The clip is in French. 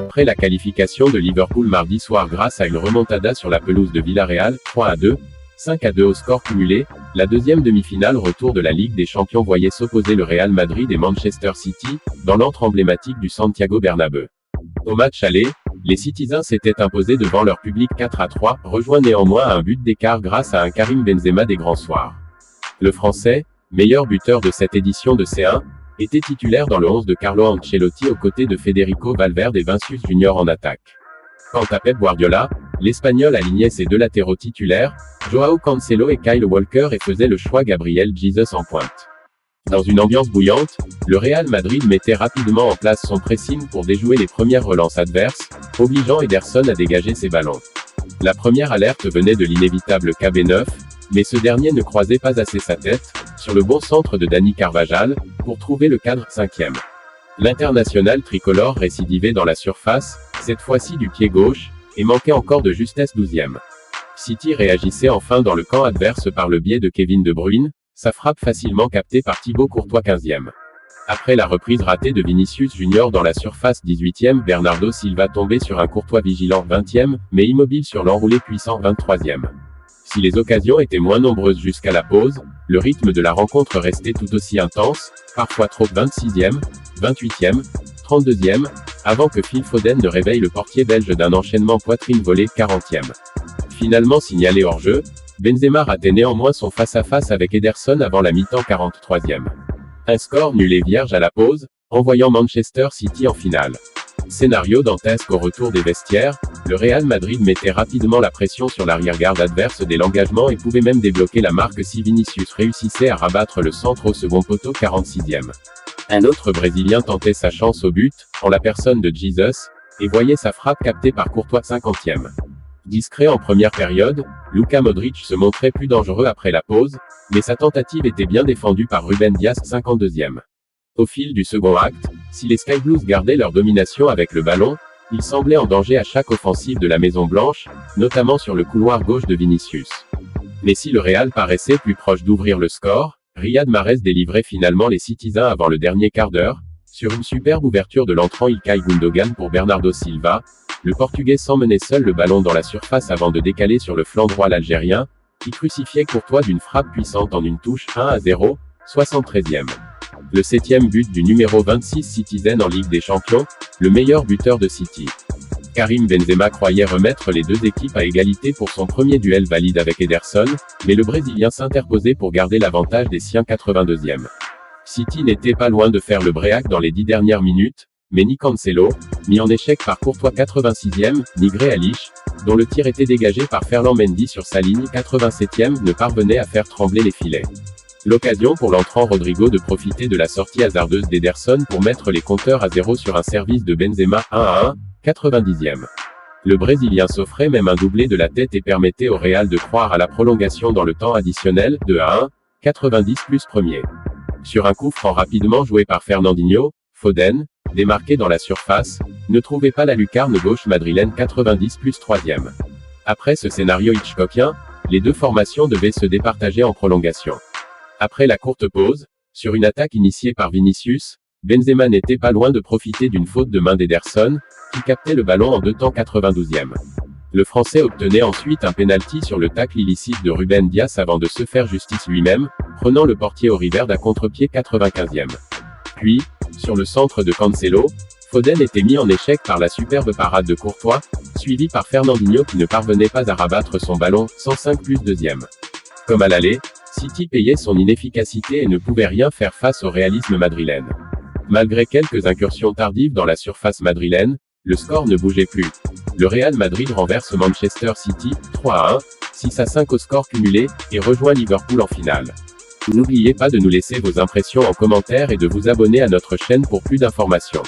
Après la qualification de Liverpool mardi soir grâce à une remontada sur la pelouse de Villarreal, 3-2, 5-2 au score cumulé, la deuxième demi-finale retour de la Ligue des Champions voyait s'opposer le Real Madrid et Manchester City, dans l'antre emblématique du Santiago Bernabéu. Au match aller, les Citizens s'étaient imposés devant leur public 4-3, rejoint néanmoins à un but d'écart grâce à un Karim Benzema des grands soirs. Le Français, meilleur buteur de cette édition de C1, était titulaire dans le 11 de Carlo Ancelotti aux côtés de Federico Valverde et Vinícius Junior en attaque. Quant à Pep Guardiola, l'Espagnol alignait ses deux latéraux titulaires, Joao Cancelo et Kyle Walker et faisait le choix Gabriel Jesus en pointe. Dans une ambiance bouillante, le Real Madrid mettait rapidement en place son pressing pour déjouer les premières relances adverses, obligeant Ederson à dégager ses ballons. La première alerte venait de l'inévitable KB9, mais ce dernier ne croisait pas assez sa tête, sur le bon centre de Dani Carvajal, pour trouver le cadre 5e. L'international tricolore récidivait dans la surface, cette fois-ci du pied gauche, et manquait encore de justesse 12e. City réagissait enfin dans le camp adverse par le biais de Kevin De Bruyne, sa frappe facilement captée par Thibaut Courtois 15e. Après la reprise ratée de Vinícius Junior dans la surface 18e, Bernardo Silva tombait sur un Courtois vigilant 20e, mais immobile sur l'enroulé puissant 23e. Si les occasions étaient moins nombreuses jusqu'à la pause, le rythme de la rencontre restait tout aussi intense, parfois trop 26e, 28e, 32e, avant que Phil Foden ne réveille le portier belge d'un enchaînement poitrine volée 40e. Finalement signalé hors jeu, Benzema ratait néanmoins son face-à-face avec Ederson avant la mi-temps 43e. Un score nul et vierge à la pause, envoyant Manchester City en finale. Scénario dantesque au retour des vestiaires, le Real Madrid mettait rapidement la pression sur l'arrière-garde adverse dès l'engagement et pouvait même débloquer la marque si Vinícius réussissait à rabattre le centre au second poteau 46e. Un autre Brésilien tentait sa chance au but, en la personne de Jesus, et voyait sa frappe captée par Courtois 50e. Discret en première période, Luka Modric se montrait plus dangereux après la pause, mais sa tentative était bien défendue par Ruben Dias 52e. Au fil du second acte, si les Sky Blues gardaient leur domination avec le ballon, ils semblaient en danger à chaque offensive de la Maison Blanche, notamment sur le couloir gauche de Vinícius. Mais si le Real paraissait plus proche d'ouvrir le score, Riyad Mahrez délivrait finalement les Citizens avant le dernier quart d'heure, sur une superbe ouverture de l'entrant Ilkay Gundogan pour Bernardo Silva, le Portugais s'emmenait seul le ballon dans la surface avant de décaler sur le flanc droit l'Algérien, qui crucifiait Courtois d'une frappe puissante en une touche 1-0, 73e. Le 7e but du numéro 26 Citizen en Ligue des Champions, le meilleur buteur de City. Karim Benzema croyait remettre les deux équipes à égalité pour son premier duel valide avec Ederson, mais le Brésilien s'interposait pour garder l'avantage des siens 82e. City n'était pas loin de faire le break dans les 10 dernières minutes, mais ni Cancelo, mis en échec par Courtois 86e, ni Grealish, dont le tir était dégagé par Ferland Mendy sur sa ligne 87e, ne parvenait à faire trembler les filets. L'occasion pour l'entrant Rodrigo de profiter de la sortie hasardeuse d'Ederson pour mettre les compteurs à 0 sur un service de Benzema 1-1, 90e. Le Brésilien s'offrait même un doublé de la tête et permettait au Real de croire à la prolongation dans le temps additionnel, 2-1, 90 plus premier. Sur un coup franc rapidement joué par Fernandinho, Foden, démarqué dans la surface, ne trouvait pas la lucarne gauche madrilène 90 plus 3e. Après ce scénario hitchcockien, les deux formations devaient se départager en prolongation. Après la courte pause, sur une attaque initiée par Vinícius, Benzema n'était pas loin de profiter d'une faute de main d'Ederson, qui captait le ballon en 2 temps 92e. Le Français obtenait ensuite un penalty sur le tacle illicite de Ruben Dias avant de se faire justice lui-même, prenant le portier au revers d'un contre-pied 95e. Puis, sur le centre de Cancelo, Foden était mis en échec par la superbe parade de Courtois, suivi par Fernandinho qui ne parvenait pas à rabattre son ballon, 105 plus 2e. Comme à l'aller, City payait son inefficacité et ne pouvait rien faire face au réalisme madrilène. Malgré quelques incursions tardives dans la surface madrilène, le score ne bougeait plus. Le Real Madrid renverse Manchester City, 3-1, 6-5 au score cumulé, et rejoint Liverpool en finale. N'oubliez pas de nous laisser vos impressions en commentaire et de vous abonner à notre chaîne pour plus d'informations.